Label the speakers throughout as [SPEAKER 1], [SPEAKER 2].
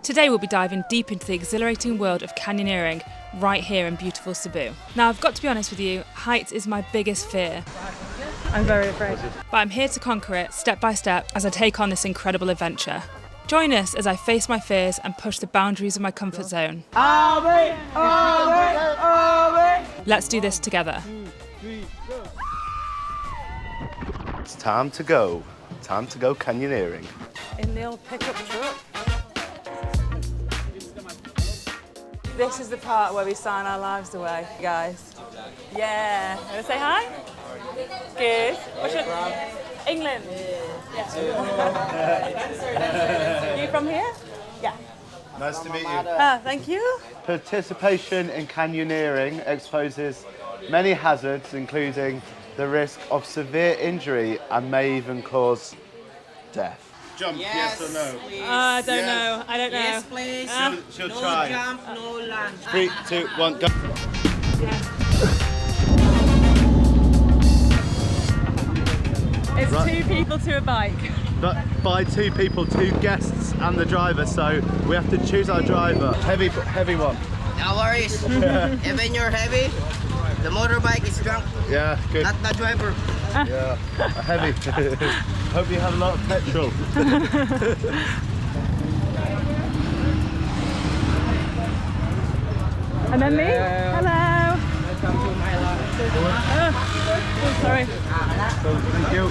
[SPEAKER 1] Today we'll be diving deep into the exhilarating world of canyoneering right here in beautiful Cebu. Now I've got to be honest with you, heights is my biggest fear. I'm very afraid. But I'm here to conquer it step by step as I take on this incredible adventure. Join us as I face my fears and push the boundaries of my comfort zone. Let's do this together.
[SPEAKER 2] It's time to go. Time to go canyoneering.
[SPEAKER 1] In the old pickup truck. This is the part where we sign our lives away, guys. Yeah. Want to say hi? Good. What's your England? Yeah. You from here? Yeah.
[SPEAKER 2] Nice to meet you.
[SPEAKER 1] Thank you.
[SPEAKER 2] Participation in canyoneering exposes many hazards, including the risk of severe injury and may even cause death. Jump, yes or no?
[SPEAKER 1] I don't know. I don't know.
[SPEAKER 3] Yes, please.
[SPEAKER 2] She'll
[SPEAKER 3] No
[SPEAKER 2] try.
[SPEAKER 3] jump, no land.
[SPEAKER 2] 3, 2, 1, go.
[SPEAKER 1] It's
[SPEAKER 2] Right.
[SPEAKER 1] 2 people to a bike.
[SPEAKER 2] But by 2 people, 2 guests and the driver, so we have to choose our driver. Heavy one.
[SPEAKER 3] No worries. Even you're heavy, the motorbike is drunk,
[SPEAKER 2] Yeah, good.
[SPEAKER 3] not the driver.
[SPEAKER 2] Yeah, heavy. Hope you have a lot of petrol.
[SPEAKER 1] And then me? Hello.
[SPEAKER 3] Welcome to my life.
[SPEAKER 1] Oh, sorry.
[SPEAKER 2] Thank you.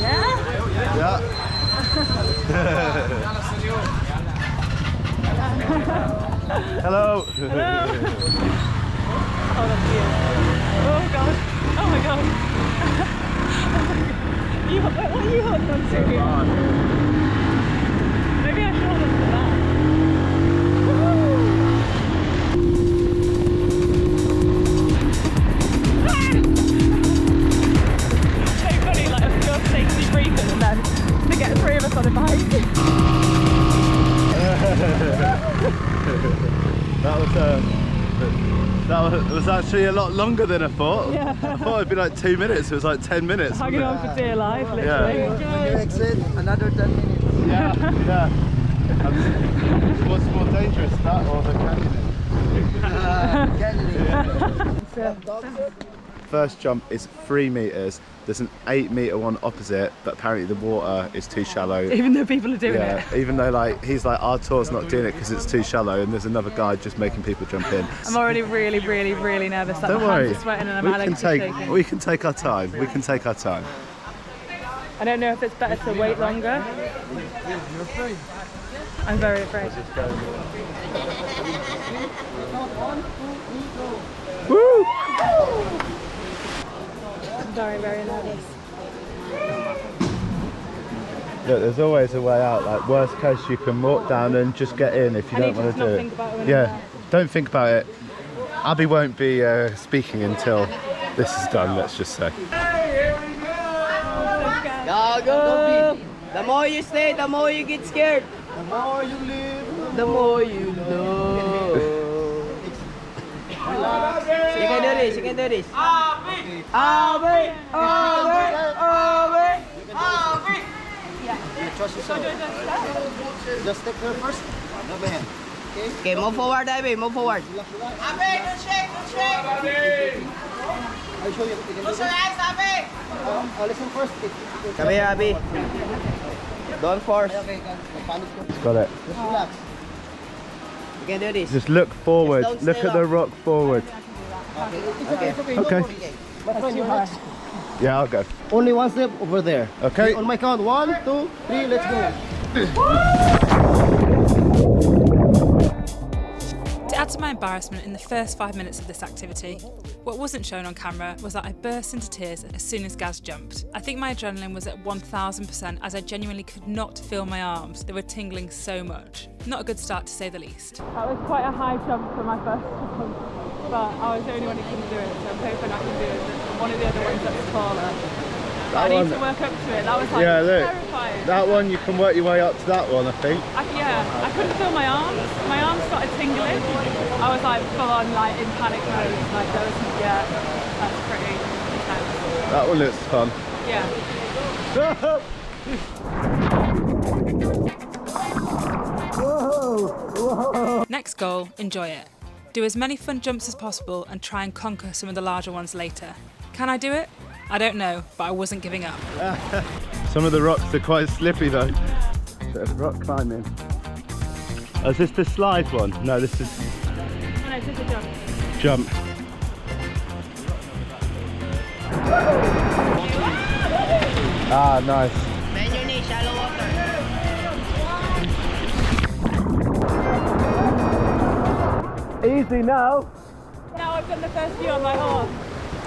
[SPEAKER 1] Yeah?
[SPEAKER 2] Yeah. Hello.
[SPEAKER 1] Oh, that's cute. Oh, God. Oh, my God. What are you holding on to? Maybe I should hold on to that. So funny, like a few of safety breathing and then to get 3 of us on a bike.
[SPEAKER 2] That was actually a lot longer than I thought.
[SPEAKER 1] Yeah.
[SPEAKER 2] I thought it'd be like 2 minutes. It was like 10 minutes.
[SPEAKER 1] Hanging on for dear life, literally.
[SPEAKER 2] Yeah.
[SPEAKER 3] When you exit, another 10 minutes.
[SPEAKER 2] Yeah. What's more dangerous, that or the canyoning? First jump is 3 meters. There's an 8-meter one opposite, but apparently the water is too shallow.
[SPEAKER 1] Even though people are doing it.
[SPEAKER 2] Even though he's like, our tour's not doing it because it's too shallow, and there's another guy just making people jump in.
[SPEAKER 1] I'm already really, really, really nervous. Like
[SPEAKER 2] Don't
[SPEAKER 1] my
[SPEAKER 2] worry.
[SPEAKER 1] hands are sweating and my legs are shaking.
[SPEAKER 2] We can take our time. We can take our time.
[SPEAKER 1] I don't know if it's better to wait longer. I'm very afraid.
[SPEAKER 2] Woo!
[SPEAKER 1] I'm very, very nervous.
[SPEAKER 2] Look, there's always a way out. Like, worst case, you can walk down and just get in if you don't want to do it.
[SPEAKER 1] Think about it when
[SPEAKER 2] Yeah, don't think about it. Abby won't be speaking until this is done, let's just say.
[SPEAKER 3] Go. The more you stay, the more you get scared. The more you live, the more you know. You can do this. Abi. Trust yourself. Just take her first. Okay, move forward, Abby. Move forward. Abby, don't shake. I'll show you. Close your eyes, Abby. Listen first. Come here, Abby. Don't force.
[SPEAKER 2] Got it.
[SPEAKER 3] Just relax. You can do this.
[SPEAKER 2] Just look forward.
[SPEAKER 3] Just don't
[SPEAKER 2] Look
[SPEAKER 3] stay
[SPEAKER 2] at the
[SPEAKER 3] long.
[SPEAKER 2] rock forward. Okay. Yeah, I'll go.
[SPEAKER 3] Only one step over there.
[SPEAKER 2] Okay.
[SPEAKER 3] On my count, 1, 2, 3, let's go.
[SPEAKER 1] To add to my embarrassment in the first 5 minutes of this activity, what wasn't shown on camera was that I burst into tears as soon as Gaz jumped. I think my adrenaline was at 1000% as I genuinely could not feel my arms. They were tingling so much. Not a good start to say the least. That was quite a high jump for my first jump, but I was the only one who couldn't do it, so I'm hoping I can do it. One of the other ones that's taller. But I need to work up to it. That was terrifying.
[SPEAKER 2] That one, you can work your way up to that one, I think.
[SPEAKER 1] I couldn't feel my arms. My arms started tingling. I was like full on like in panic mode. Like there was, that's pretty intense.
[SPEAKER 2] That one looks fun.
[SPEAKER 1] Yeah.
[SPEAKER 2] Whoa!
[SPEAKER 1] Next goal, enjoy it. Do as many fun jumps as possible and try and conquer some of the larger ones later. Can I do it? I don't know, but I wasn't giving up.
[SPEAKER 2] Some of the rocks are quite slippy though. Bit of rock climbing. Oh, is this the slide one? No, this is...
[SPEAKER 1] Oh, no, this is a jump.
[SPEAKER 2] Jump. Ah, nice.
[SPEAKER 3] Bend your knee, shallow water.
[SPEAKER 2] Easy now.
[SPEAKER 1] Now I've done the first few on my horse.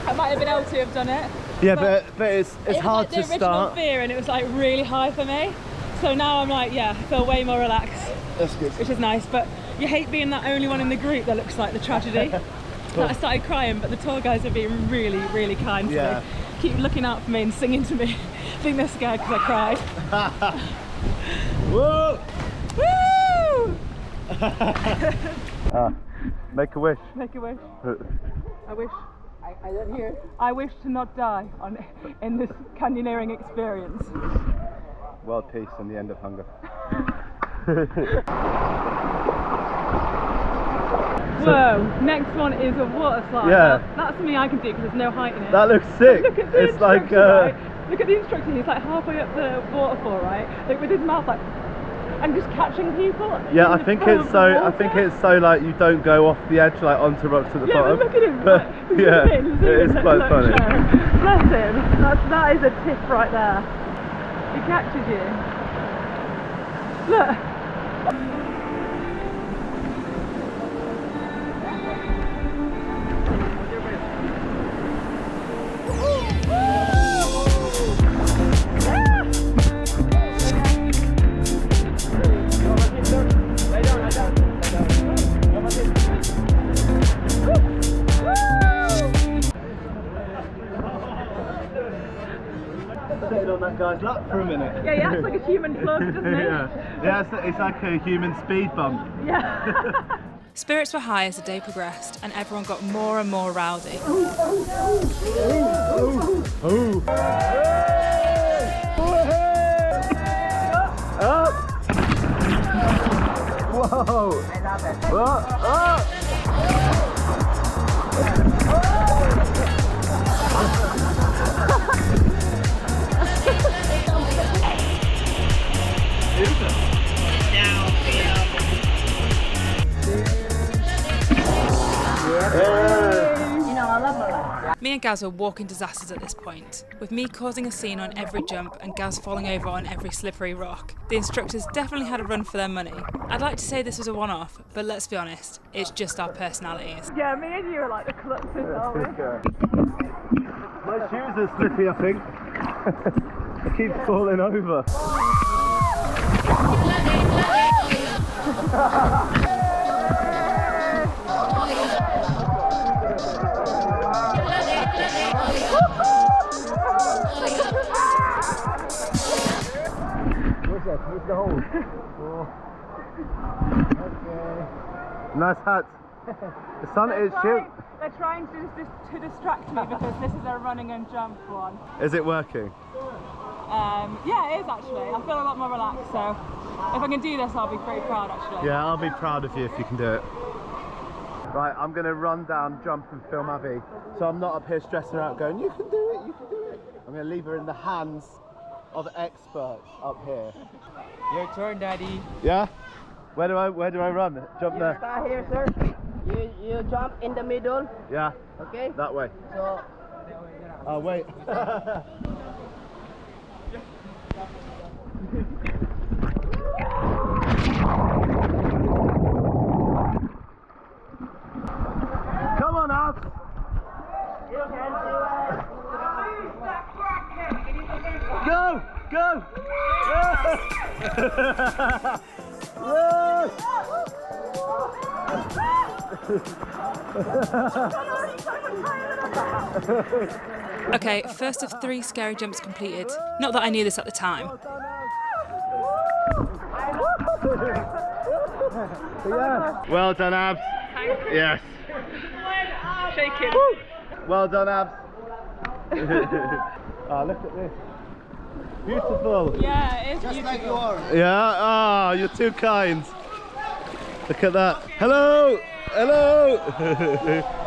[SPEAKER 1] I might have been able to have done it.
[SPEAKER 2] Yeah, but it's hard to start.
[SPEAKER 1] It was like the original fear, and it was like really high for me. So now I'm like, yeah, I feel way more relaxed.
[SPEAKER 2] That's good.
[SPEAKER 1] Which is nice, but you hate being that only one in the group that looks like the tragedy. Like I started crying, but the tour guys are being really, really kind to me. Keep looking out for me and singing to me. I think they're scared because I cried.
[SPEAKER 2] Whoa!
[SPEAKER 1] Woo!
[SPEAKER 2] Make a wish.
[SPEAKER 1] Make a wish. I wish.
[SPEAKER 3] I don't hear.
[SPEAKER 1] I wish to not die in this canyoneering experience.
[SPEAKER 2] World peace and the end of hunger.
[SPEAKER 1] Whoa, next one is a water slide.
[SPEAKER 2] Yeah.
[SPEAKER 1] That's something I can do because there's no height in it.
[SPEAKER 2] That looks sick.
[SPEAKER 1] Look at the
[SPEAKER 2] it's like
[SPEAKER 1] right? Look at the instructor, he's like halfway up the waterfall, right? Like with his mouth like, and just catching people.
[SPEAKER 2] Yeah, I think it's so like you don't go off the edge like onto rocks at the bottom.
[SPEAKER 1] But look at him.
[SPEAKER 2] But yeah, it is quite funny.
[SPEAKER 1] Bless him. That is a tip right there. He catches you. Look.
[SPEAKER 2] Sitting on that guy's lap for a minute.
[SPEAKER 1] Yeah, he acts like a human plug, doesn't he?
[SPEAKER 2] Yeah, it's like a human speed bump.
[SPEAKER 1] Yeah. Spirits were high as the day progressed, and everyone got more and more rowdy. Me and Gaz were walking disasters at this point, with me causing a scene on every jump and Gaz falling over on every slippery rock. The instructors definitely had a run for their money. I'd like to say this was a one-off, but let's be honest, it's just our personalities. Yeah, me and you are like the klutzes, aren't we?
[SPEAKER 2] My shoes are slippy, I think. I keep falling over. Where's the hole? Okay. Nice hat. The sun is shit.
[SPEAKER 1] They're trying to distract me because this is a running and jump one.
[SPEAKER 2] Is it working?
[SPEAKER 1] Yeah, it is actually. I feel a lot more relaxed, so if I can do this, I'll be pretty proud actually.
[SPEAKER 2] Yeah, I'll be proud of you if you can do it. Right, I'm going to run down, jump and film Abby, so I'm not up here stressing her out going, you can do it, you can do it. I'm going to leave her in the hands of experts up here.
[SPEAKER 3] Your turn, Daddy.
[SPEAKER 2] Yeah? Where do I run? Jump there.
[SPEAKER 3] Start here, sir. You jump in the middle.
[SPEAKER 2] Yeah.
[SPEAKER 3] Okay.
[SPEAKER 2] That way.
[SPEAKER 3] So.
[SPEAKER 2] Oh wait. Come on, Ab.
[SPEAKER 3] You can do it.
[SPEAKER 2] Go! Go!
[SPEAKER 1] Okay, first of 3 scary jumps completed. Not that I knew this at the time.
[SPEAKER 2] Well done, Abs.
[SPEAKER 1] Thank you.
[SPEAKER 2] Yes.
[SPEAKER 1] Shaking.
[SPEAKER 2] Well done, Abs. Oh, look at this. Beautiful.
[SPEAKER 1] Yeah, it is
[SPEAKER 3] Just
[SPEAKER 1] beautiful.
[SPEAKER 3] like you are.
[SPEAKER 2] Yeah? Oh, you're too kind. Look at that. Hello! Hello!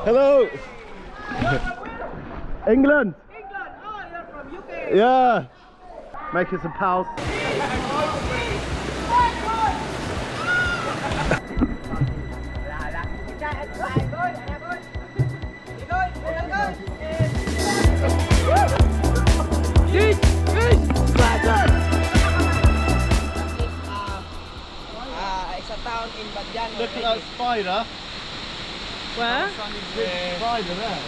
[SPEAKER 2] Hello! England!
[SPEAKER 3] England! Oh, you're from UK!
[SPEAKER 2] Yeah! Making some pals.
[SPEAKER 3] It's a town in Badyan.
[SPEAKER 2] Look at that spider.
[SPEAKER 1] Where?
[SPEAKER 2] Big spider there.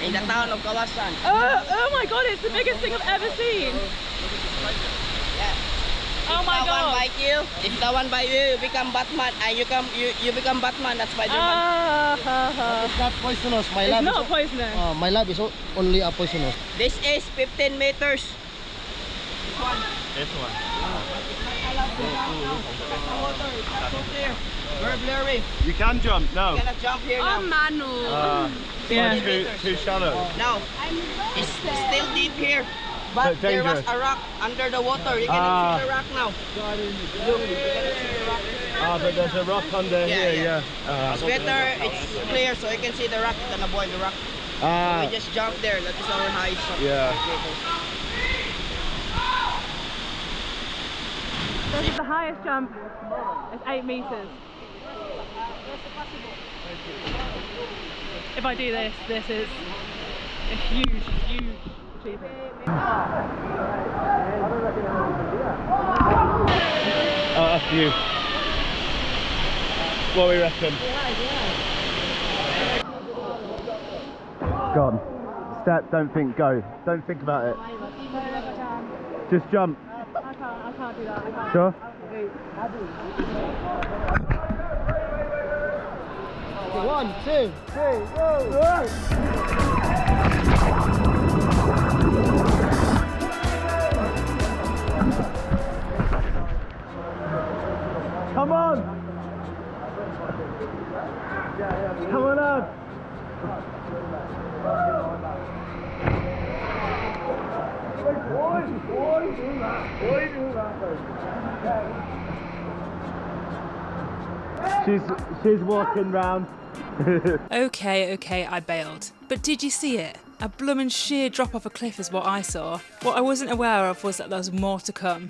[SPEAKER 3] In the town of Kawasan.
[SPEAKER 1] Oh my god, it's the biggest thing I've ever seen.
[SPEAKER 3] Yeah.
[SPEAKER 1] Oh my
[SPEAKER 3] If the one
[SPEAKER 1] god.
[SPEAKER 3] bite you, if the one bite you, you become Batman, and you become Batman. That's Spider-Man.
[SPEAKER 4] It's not poisonous. My
[SPEAKER 1] It's
[SPEAKER 4] lab
[SPEAKER 1] not
[SPEAKER 4] is
[SPEAKER 1] poisonous.
[SPEAKER 4] my lab is only a poisonous.
[SPEAKER 3] This is 15 meters.
[SPEAKER 2] This one.
[SPEAKER 3] Very blurry.
[SPEAKER 2] You can jump, no.
[SPEAKER 3] You cannot jump here now.
[SPEAKER 1] Yeah.
[SPEAKER 2] Too shallow.
[SPEAKER 3] No, it's still deep here. But
[SPEAKER 2] So
[SPEAKER 3] there was
[SPEAKER 2] dangerous.
[SPEAKER 3] a rock under the water. You cannot see the rock now. You cannot see the rock.
[SPEAKER 2] Ah, but there's a rock under
[SPEAKER 3] Yeah,
[SPEAKER 2] here,
[SPEAKER 3] yeah.
[SPEAKER 2] yeah.
[SPEAKER 3] It's better, it's clear, so you can see the rock than avoid the rock.
[SPEAKER 2] Ah,
[SPEAKER 3] We just jump there. That is our high shot.
[SPEAKER 2] yeah.
[SPEAKER 1] This is the highest jump. It's 8 meters. If I do this, this is a huge, huge achievement.
[SPEAKER 2] I'll ask you. What we reckon? Go on. Step, don't think, go. Don't think about it. Just jump.
[SPEAKER 1] I can't do that. I can't.
[SPEAKER 2] Sure?
[SPEAKER 4] One, two, three, go!
[SPEAKER 2] Come on! Come on up! She's walking round.
[SPEAKER 1] Okay, I bailed. But did you see it? A bloomin' sheer drop off a cliff is what I saw. What I wasn't aware of was that there was more to come.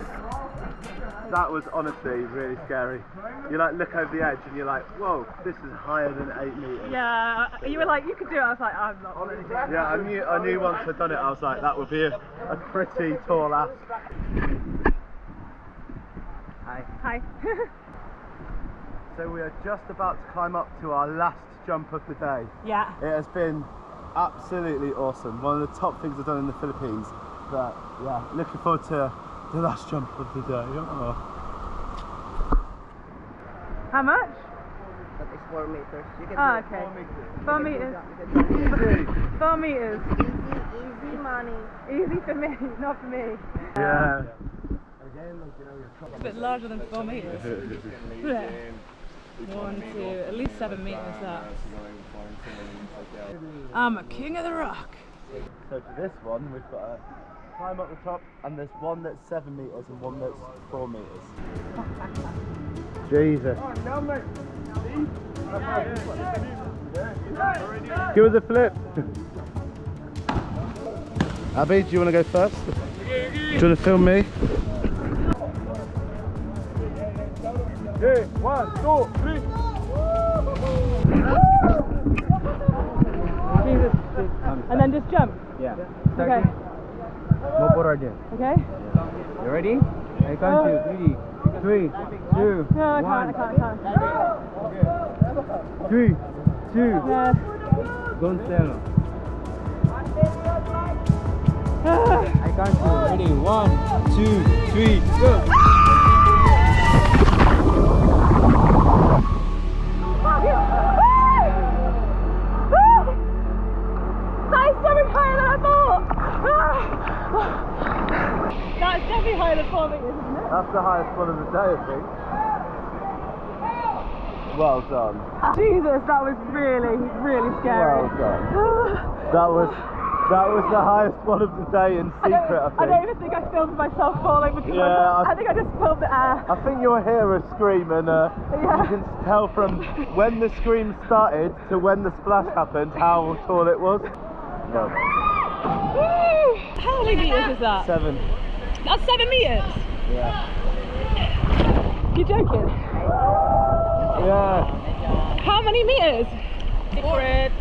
[SPEAKER 2] That was honestly really scary. You like look over the edge and you're like, whoa, this is higher than 8 meters.
[SPEAKER 1] Yeah, you were like, you could do it. I was like, I'm not gonna do it.
[SPEAKER 2] Yeah, I knew once I'd done it, I was like, that would be a pretty tall ask.
[SPEAKER 1] Hi.
[SPEAKER 2] So we are just about to climb up to our last jump of the day.
[SPEAKER 1] Yeah.
[SPEAKER 2] It has been absolutely awesome. One of the top things I've done in the Philippines. But yeah, looking forward to the last jump of the day. Oh.
[SPEAKER 1] How much?
[SPEAKER 3] That is 4 meters. You can
[SPEAKER 1] Oh,
[SPEAKER 3] do
[SPEAKER 1] okay.
[SPEAKER 3] it.
[SPEAKER 1] 4 meters. 4 meters.
[SPEAKER 3] Easy money.
[SPEAKER 1] Easy for me, not for me.
[SPEAKER 2] Yeah.
[SPEAKER 1] It's a bit larger than 4 meters. Yeah. 1, 2, at least 7 meters that. I'm a king of the rock.
[SPEAKER 2] So for this one, we've got to climb up the top, and there's one that's 7 meters and one that's 4 meters. Jesus. Give us a flip. Abby, do you want to go first? Do you want to film me? Okay, 1, 2, 3.
[SPEAKER 1] Jesus. And then just jump.
[SPEAKER 4] Yeah.
[SPEAKER 1] Okay.
[SPEAKER 4] Move forward then.
[SPEAKER 1] Okay?
[SPEAKER 4] You ready? I count you. 3, 2,
[SPEAKER 1] No, I can't.
[SPEAKER 4] 3, 2.
[SPEAKER 1] No.
[SPEAKER 4] Don't stand. I count you. Ready? 1, 2, 3, go.
[SPEAKER 1] That is so much higher than I thought! That's definitely higher than 4 meters, isn't it?
[SPEAKER 2] That's the highest one of the day, I think. Well done.
[SPEAKER 1] Jesus, that was really, really scary.
[SPEAKER 2] Well done. That was That was the highest one of the day in secret, I think.
[SPEAKER 1] I don't even think I filmed myself falling because I think I just filmed the air.
[SPEAKER 2] I think you'll hear a scream, and you can tell from when the scream started to when the splash happened how tall it was. No.
[SPEAKER 1] How many meters is that?
[SPEAKER 2] 7.
[SPEAKER 1] That's 7 meters?
[SPEAKER 2] Yeah.
[SPEAKER 1] You're joking?
[SPEAKER 2] Yeah.
[SPEAKER 1] How many meters?
[SPEAKER 3] Secret.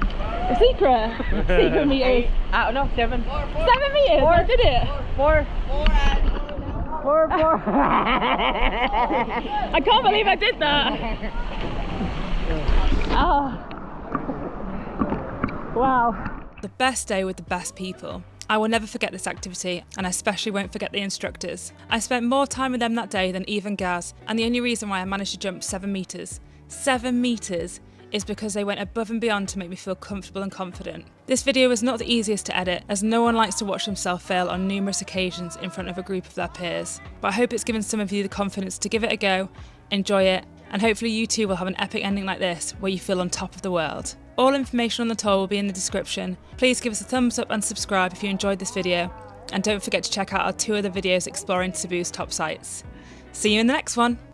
[SPEAKER 1] A secret? Secret meters.
[SPEAKER 3] I don't know, 7.
[SPEAKER 1] 7 meters? I did it.
[SPEAKER 3] 4. 4.
[SPEAKER 1] I can't believe I did that. Oh. Wow. The best day with the best people. I will never forget this activity, and I especially won't forget the instructors. I spent more time with them that day than Eve and Gaz, and the only reason why I managed to jump 7 metres, 7 metres, is because they went above and beyond to make me feel comfortable and confident. This video was not the easiest to edit, as no one likes to watch themselves fail on numerous occasions in front of a group of their peers. But I hope it's given some of you the confidence to give it a go, enjoy it, and hopefully you too will have an epic ending like this where you feel on top of the world. All information on the tour will be in the description. Please give us a thumbs up and subscribe if you enjoyed this video, and don't forget to check out our 2 other videos exploring Cebu's top sites. See you in the next one!